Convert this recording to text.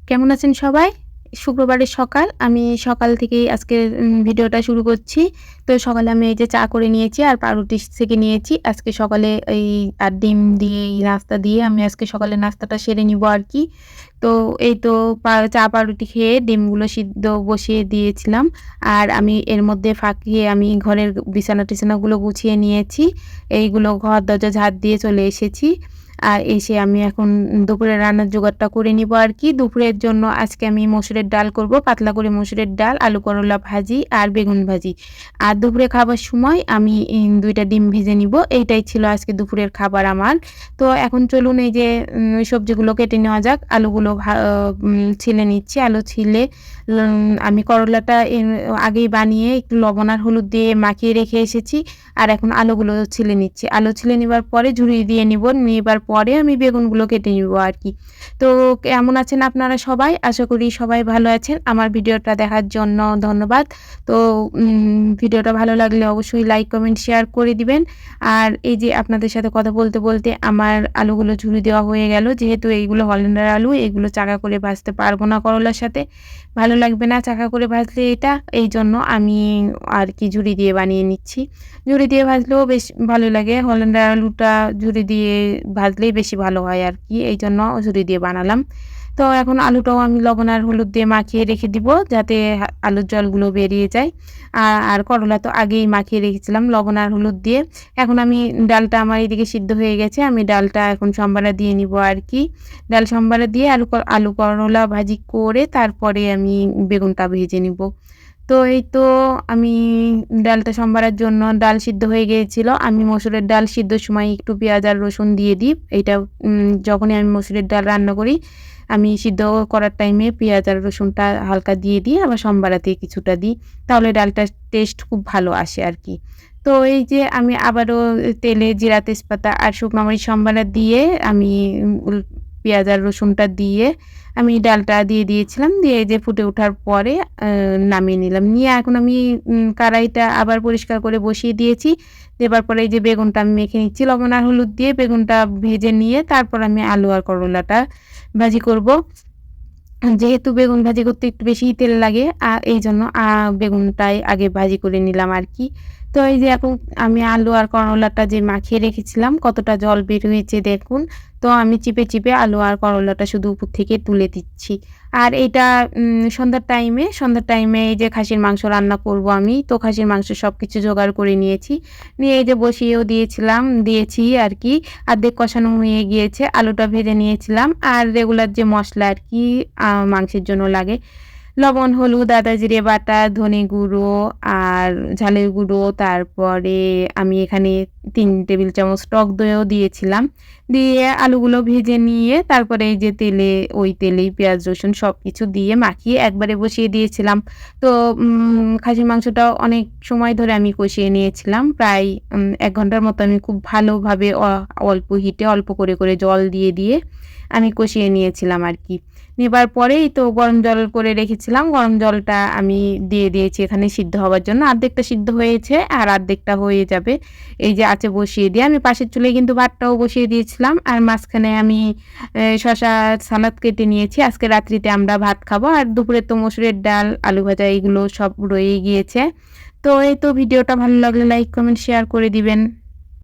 কেমন আছেন সবাই? শুক্রবারের সকাল। আমি সকাল থেকেই আজকের ভিডিওটা শুরু করছি। তো সকালে আমি এই যে চা করে নিয়েছি আর পাউরুটি সেঁকে নিয়েছি। আজকে সকালে এই আর ডিম দিয়ে এই নাস্তা দিয়ে আমি আজকে সকালে নাস্তাটা সেরে নিবো আরকি। তো এই তো চা পাউরুটি খেয়ে ডিমগুলো সিদ্ধ বসিয়ে দিয়েছিলাম। আর আমি এর মধ্যে ফাঁকিয়ে আমি ঘরের বিছানা-টিছানাগুলো গুছিয়ে নিয়েছি। এইগুলো ঘর দরজা ঝাড় দিয়ে চলে এসেছি। আর এসে আমি এখন দুপুরে রান্নার জোগাড়টা করে নিবো আরকি। দুপুরের জন্য আজকে আমি মসুরের ডাল করব। পাতলা করে মসুরের ডাল, আলু করলা ভাজি আর বেগুন ভাজি। আর দুপুরে খাবার সময় আমি ২ টা ডিম ভেজে নিবো। এইটাই ছিল আজকে দুপুরের খাবার আমার। তো এখন চলুন এই যে সবজিগুলো কেটে নেওয়া যাক। আলুগুলো ছিলে নিচ্ছি। আলু ছিলে আমি করলাটা আগেই বানিয়ে একটু লবণ আর হলুদ দিয়ে মাখিয়ে রেখে এসেছি। আর এখন আলুগুলো ছিলে নিচ্ছি। আলু ছিলে নেবার পরে ঝুড়ি দিয়ে নিব। নেবার পরে আমি বেগুনগুলো কেটে নিব আরকি। তো কেমন আছেন আপনারা সবাই? আশা করি সবাই ভালো আছেন। আমার ভিডিওটা দেখার জন্য ধন্যবাদ। তো ভিডিওটা ভালো লাগলে অবশ্যই লাইক, কমেন্ট, শেয়ার করে দিবেন। আর এই যে আপনাদের সাথে কথা বলতে, বলতে আমার আলুগুলো ঝুড়ি দেওয়া হয়ে গেল। যেহেতু এইগুলো হল্যান্ডের আলু, এগুলো চাকা করে ভাজতে পারবো না করলার সাথে। ভালো লাগবে না চাকা করে ভাজলে এটা। এইজন্য আমি আরকি ঝুড়ি দিয়ে বানিয়ে নিচ্ছি। ঝুড়ি দিয়ে ভাজলেও বেশ ভালো লাগে। হল্যান্ডের আলুটা ঝুড়ি দিয়ে ভাজলেই বেশি ভালো হয় আরকি। এইজন্য ঝুড়ি দিয়ে বানালাম। তো এখন আলুটাও আমি লবণ আর হলুদ দিয়ে মাখিয়ে রেখে দিব যাতে আলুর জলগুলো বেরিয়ে যায়। আর করলা তো আগেই মাখিয়ে রেখেছিলাম লবণ আর হলুদ দিয়ে। এখন আমি ডালটা আমার এদিকে সিদ্ধ হয়ে গেছে। আমি ডালটা এখন সম্বারে দিয়ে নিব আরকি। ডাল সম্বারে দিয়ে আলু করলা ভাজি করে তারপরে আমি বেগুনটা ভেজে নিব। তো এই তো আমি ডালটা সম্বারের জন্য ডাল সিদ্ধ হয়ে গিয়েছিল। আমি মসুরের ডাল সিদ্ধর সময় একটু পেঁয়াজ আর রসুন দিয়ে দিই। এইটা যখনই আমি মসুরের ডাল রান্না করি, আমি সিদ্ধ করার টাইমে পেঁয়াজ আর রসুনটা হালকা দিয়ে দিই, আবার সম্বারাতে কিছুটা দিই। তাহলে ডালটার টেস্ট খুব ভালো আসে আরকি। তো এই যে আমি আবারও তেলে জিরা, তেজপাতা আর শুকনো মরিচ সম্বারা দিয়ে আমি পেঁয়াজ আর রসুনটা দিয়ে আমি ডালটা দিয়ে দিয়েছিলাম। দিয়ে এই যে ফুটে ওঠার পরে নামিয়ে নিলাম। নিয়ে এখন আমি কড়াইটা আবার পরিষ্কার করে বসিয়ে দিয়েছি। দেবার পরে এই যে বেগুনটা আমি মেখে নিচ্ছি লবণ আর হলুদ দিয়ে বেগুনটা ভেজে নিয়ে তারপর আমি আলু আর করলাটা ভাজি করব। যেহেতু বেগুন ভাজি করতে একটু বেশিই তেল লাগে এইজন্য বেগুনটাই আগে ভাজি করে নিলাম আরকি। তো এই যে এখন আমি আলু আর করলাটা যে মাখিয়ে রেখেছিলাম কতটা জল বের হয়েছে দেখুন। তো আমি চিপে, চিপে আলু আর করলাটা শুধু উপর থেকে তুলে দিচ্ছি। আর এইটা সন্ধ্যার টাইমে এই যে খাসির মাংস রান্না করব আমি। তো খাসির মাংস সবকিছু জোগাড় করে নিয়েছি। নিয়ে এই যে বসিয়েও দিয়েছি আরকি। অর্ধেক কষানো হয়ে গিয়েছে। আলুটা ভেজে নিয়েছিলাম। আর রেগুলার যে মসলা আরকি মাংসের জন্য লাগে। লবণ, হলুদ, আদা, জিরে বাটা, ধনে গুঁড়ো আর ঝালের গুঁড়ো, তারপরে আমি এখানে ৩ টেবিল চামচ টক দইও দিয়েছিলাম। দিয়ে আলুগুলো ভেজে নিয়ে তারপরে এই যে ওই তেলেই পেঁয়াজ, রসুন সবকিছু দিয়ে মাখিয়ে একবারে বসিয়ে দিয়েছিলাম। তো খাসির মাংসটা অনেক সময় ধরে আমি কষিয়ে নিয়েছিলাম। প্রায় ১ ঘন্টার মতো আমি খুব ভালোভাবে অল্প হিটে অল্প করে, করে জল দিয়ে আমি কষিয়ে নিয়েছিলাম আরকি। নেবার পরেই তো গরম জল করে রেখেছিলাম। গরম জলটা আমি দিয়ে দিয়েছি এখানে সিদ্ধ হওয়ার জন্য। অর্ধেকটা সিদ্ধ হয়েছে আর অর্ধেকটা হয়ে যাবে। এই যে আঁচে বসিয়ে দিয়ে আমি পাশের চুলায় কিন্তু ভাতটাও বসিয়ে দিয়েছিলাম। আর মাঝখানে আমি শসা সালাদ কেটে নিয়েছি। আজকে রাত্রিতে আমরা ভাত খাবো। আর দুপুরে তো মসুরের ডাল, আলু ভাজা এগুলো সব রয়েই গিয়েছে। তো এই তো ভিডিওটা ভালো লাগলে লাইক, কমেন্ট, শেয়ার করে দিবেন।